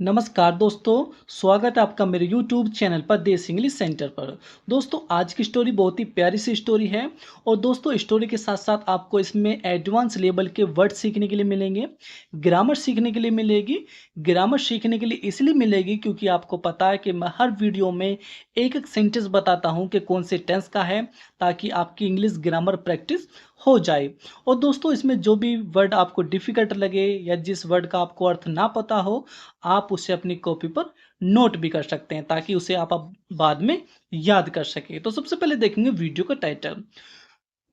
नमस्कार दोस्तों, स्वागत है आपका मेरे YouTube चैनल पर देश इंग्लिश सेंटर पर। दोस्तों आज की स्टोरी बहुत ही प्यारी सी स्टोरी है और दोस्तों स्टोरी के साथ साथ आपको इसमें एडवांस लेवल के वर्ड सीखने के लिए मिलेंगे, ग्रामर सीखने के लिए मिलेगी। ग्रामर सीखने के लिए इसलिए मिलेगी क्योंकि आपको पता है कि मैं हर वीडियो में एक एक सेंटेंस बताता हूँ कि कौन से टेंस का है, ताकि आपकी इंग्लिश ग्रामर प्रैक्टिस हो जाए। और दोस्तों इसमें जो भी वर्ड आपको डिफ़िकल्ट लगे या जिस वर्ड का आपको अर्थ ना पता हो, आप उसे अपनी कॉपी पर नोट भी कर सकते हैं ताकि उसे आप अब बाद में याद कर सके। तो सबसे पहले देखेंगे वीडियो का टाइटल,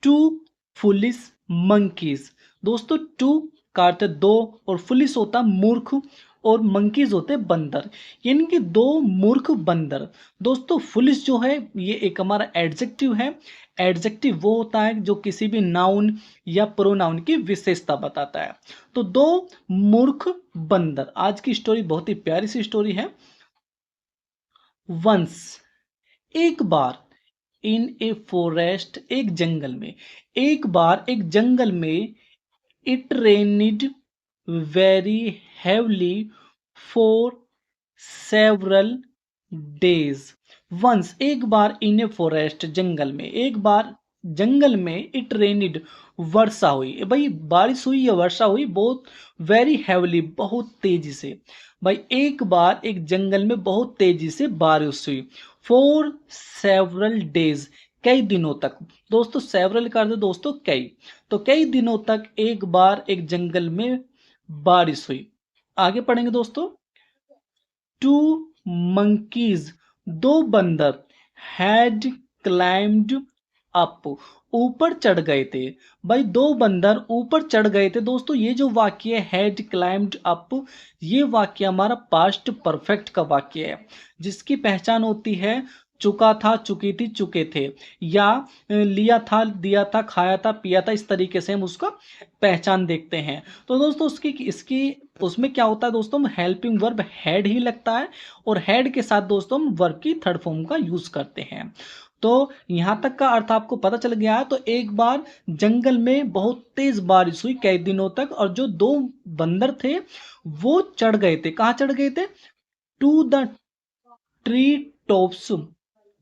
टू फुलिश मंकीज। दोस्तों टू का अर्थ है दो, और फुलिश होता मूर्ख, और मंकीज होते बंदर, यानी कि दो मूर्ख बंदर। दोस्तों फुलिश जो है ये एक हमारा एडजेक्टिव है। एडजेक्टिव वो होता है जो किसी भी नाउन या प्रोनाउन की विशेषता बताता है। तो दो मूर्ख बंदर। आज की स्टोरी बहुत ही प्यारी सी स्टोरी है। वंस, एक बार, इन ए फॉरेस्ट, एक जंगल में, एक बार एक जंगल में, it rained very heavily for several days. Once, एक बार, इन ए फॉरेस्ट, जंगल में, एक बार जंगल में, इट रेनिड, वर्षा हुई। भाई बारिश हुई या वर्षा हुई, बहुत वेरी हेवली, बहुत तेजी से। भाई एक बार एक जंगल में बहुत तेजी से बारिश हुई। फॉर सेवरल डेज, कई दिनों तक। दोस्तों सेवरल का अर्थ दोस्तों कई, तो कई दिनों तक एक बार एक जंगल में बारिश हुई। आगे पढ़ेंगे दोस्तों। टू मंकीज, दो बंदर, हैड क्लाइम्ड अप, ऊपर चढ़ गए थे। भाई दो बंदर ऊपर चढ़ गए थे। दोस्तों ये जो वाक्य है हैड क्लाइम्ड अप, ये वाक्य हमारा पास्ट परफेक्ट का वाक्य है, जिसकी पहचान होती है चुका था, चुकी थी, चुके थे, या लिया था, दिया था, खाया था, पिया था। इस तरीके से हम उसका पहचान देखते हैं। तो दोस्तों उसकी इसकी उसमें क्या होता है दोस्तों, हेल्पिंग वर्ब हैड ही लगता है, और हैड के साथ दोस्तों हम वर्ब की थर्ड फॉर्म का यूज करते हैं। तो यहां तक का अर्थ आपको पता चल गया है। तो एक बार जंगल में बहुत तेज बारिश हुई कई दिनों तक, और जो दो बंदर थे वो चढ़ गए थे। कहाँ चढ़ गए थे? To the tree tops.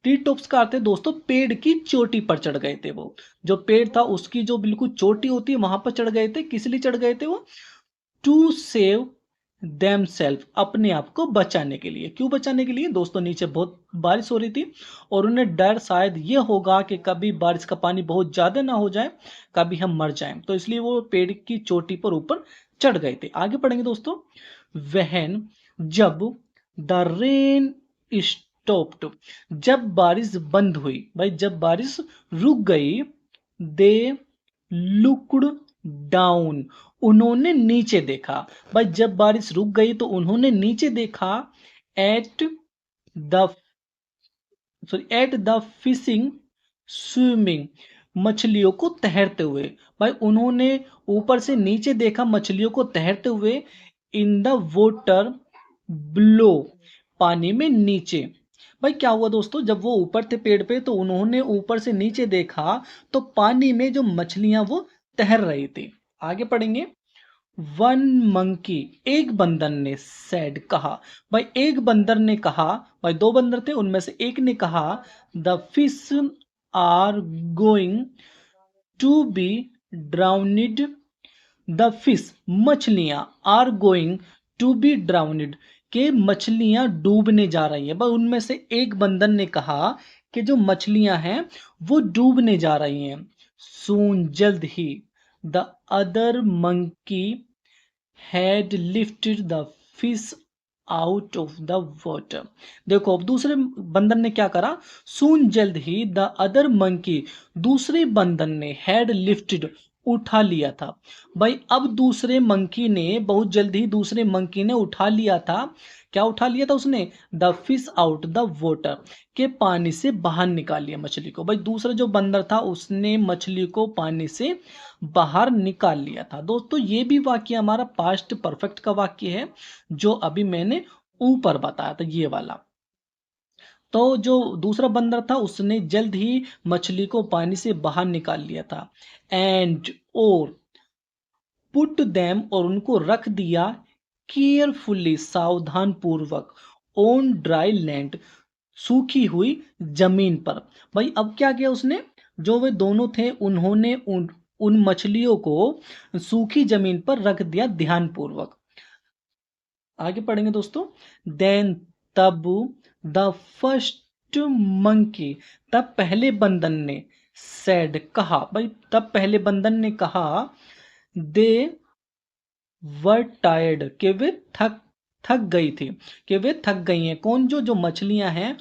Tree tops का अर्थ है दोस्तों पेड़ की चोटी पर चढ़ गए थे वो। जो पेड़ था उसकी जो बिल्कुल चोटी होती है वहां पर चढ़ गए थे। किस लिए चढ़ गए थे वो? टू सेव देम सेल्फ, अपने आप को बचाने के लिए। क्यों बचाने के लिए? दोस्तों नीचे बहुत बारिश हो रही थी और उन्हें डर शायद ये होगा कि कभी बारिश का पानी बहुत ज्यादा ना हो जाए, कभी हम मर जाएं, तो इसलिए वो पेड़ की चोटी पर ऊपर चढ़ गए थे। आगे पढ़ेंगे दोस्तों। वहन, जब, द रेन स्टॉप्ड, जब बारिश बंद हुई। भाई जब बारिश रुक गई। दे लुक्ड डाउन, उन्होंने नीचे देखा। भाई जब बारिश रुक गई तो उन्होंने नीचे देखा। At the at the fishing swimming, मछलियों को तैरते हुए। भाई उन्होंने ऊपर से नीचे देखा मछलियों को तैरते हुए। इन द वोटर ब्लो, पानी में नीचे। भाई क्या हुआ दोस्तों, जब वो ऊपर थे पेड़ पे तो उन्होंने ऊपर से नीचे देखा तो पानी में जो मछलियां वो तैर रही थी। आगे पढ़ेंगे। वन मंकी, एक बंदर ने, सेड, कहा। भाई एक बंदर ने कहा। भाई दो बंदर थे उनमें से एक ने कहा। The fish are going to be drowned. The fish, मछलियां, are going to be drowned, के मछलियां डूबने जा रही है। भाई उनमें से एक बंदर ने कहा कि जो मछलियां हैं वो डूबने जा रही हैं। सून, जल्द ही, the other monkey had lifted the fish out of the water. देखो अब दूसरे बंदर ने क्या करा। सून, जल्द ही, द अदर मंकी, दूसरे बंदर ने, हैड लिफ्टेड, उठा लिया था। भाई अब दूसरे मंकी ने, बहुत जल्द ही दूसरे मंकी ने उठा लिया था। क्या उठा लिया था उसने? The fish out the water, के पानी से बाहर निकाल लिया मछली को। भाई दूसरा जो बंदर था उसने मछली को पानी से बाहर निकाल लिया था। दोस्तों ये भी वाक्य हमारा पास्ट परफेक्ट का वाक्य है जो अभी मैंने ऊपर बताया था, ये वाला। तो जो दूसरा बंदर था उसने जल्द ही मछली को पानी से बाहर निकाल लिया था। एंड, और, पुट देम, और उनको रख दिया, केयरफुली सावधान पूर्वक ऑन ड्राई लैंड सूखी हुई जमीन पर। भाई अब क्या किया उसने, जो वे दोनों थे उन्होंने उन मछलियों को सूखी जमीन पर रख दिया ध्यानपूर्वक। आगे पढ़ेंगे दोस्तों। देन तब द फर्स्ट मंकी, तब पहले बंदर ने सेड कहा, भाई तब पहले बंदर ने कहा, दे वर टायर्ड, कि वे थक थक गई थी, कि वे थक गई हैं। कौन, जो जो मछलियां हैं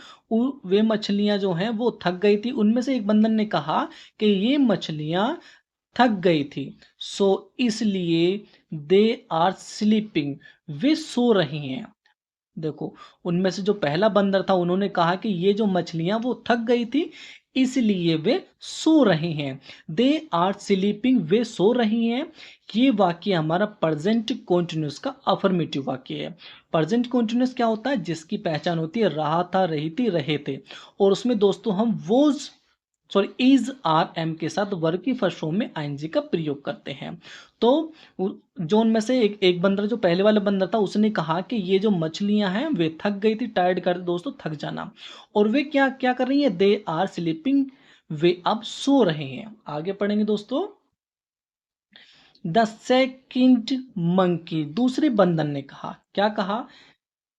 वे मछलियां जो हैं वो थक गई थी। उनमें से एक बंदर ने कहा कि ये मछलियां थक गई थी, सो इसलिए दे आर स्लीपिंग, वे सो रही हैं। देखो, उनमें से जो पहला बंदर था उन्होंने कहा कि ये जो मछलियां वो थक गई थी इसलिए वे सो रही हैं। दे आर स्लीपिंग, वे सो रही हैं। ये वाक्य हमारा प्रेजेंट कॉन्टिन्यूस का अफर्मेटिव वाक्य है। प्रेजेंट कॉन्टिन्यूस क्या होता है, जिसकी पहचान होती है रहा था, रही थी, रहे थे। और उसमें दोस्तों हम वोज सॉरी इज आर एम के साथ वर्ग की फर्स्ट फॉर्म में आईएनजी का प्रयोग करते हैं। तो जो उनमें से एक बंदर, जो पहले वाला बंदर था, उसने कहा कि ये जो मछलियां हैं वे थक गई थी, टायर्ड कर दोस्तों, थक जाना। और वे क्या क्या कर रही है, दे आर स्लीपिंग, वे अब सो रहे हैं। आगे पढ़ेंगे दोस्तों। द सेकंड मंकी, दूसरे बंदर ने कहा, क्या कहा,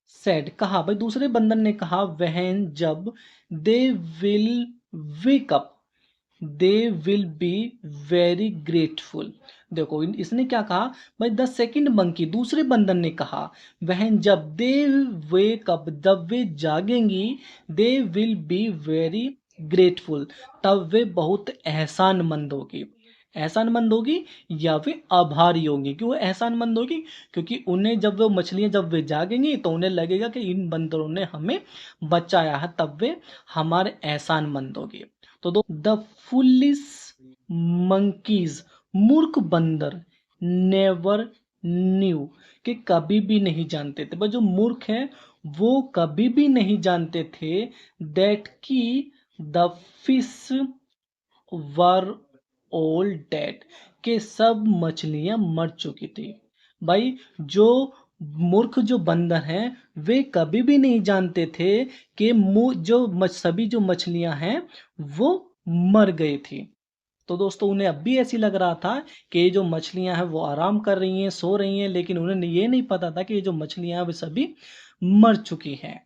सेड कहा, भाई दूसरे बंदर ने कहा, वहन जब they will wake up they will be very grateful. देखो इसने क्या कहा, भाई द सेकंड मंकी, दूसरे बंदर ने कहा, वहन जब दे वेक अप, जब वे जागेंगी, they will be very grateful, तब वे बहुत एहसानमंद होगी। एहसानमंद होगी या वे आभारी होंगी। क्यों एहसानमंद होगी, क्योंकि उन्हें जब वो मछलियां जब वे जागेंगी तो उन्हें लगेगा कि इन बंदरों ने हमें बचाया है, तब वे हमारे एहसानमंद होगी। तो दो द फुलिश मंकीज, मूर्ख बंदर, नेवर न्यू, कि कभी भी नहीं जानते थे। जो मूर्ख हैं वो कभी भी नहीं जानते थे दैट की the fish were all dead, के सब मछलियां मर चुकी थी। भाई जो मूर्ख जो बंदर हैं वे कभी भी नहीं जानते थे कि सभी जो मछलियां हैं वो मर गई थी। तो दोस्तों उन्हें अब भी ऐसी लग रहा था कि ये जो मछलियां हैं वो आराम कर रही हैं, सो रही हैं, लेकिन उन्हें ये नहीं पता था कि ये जो मछलियां हैं वे सभी मर चुकी हैं।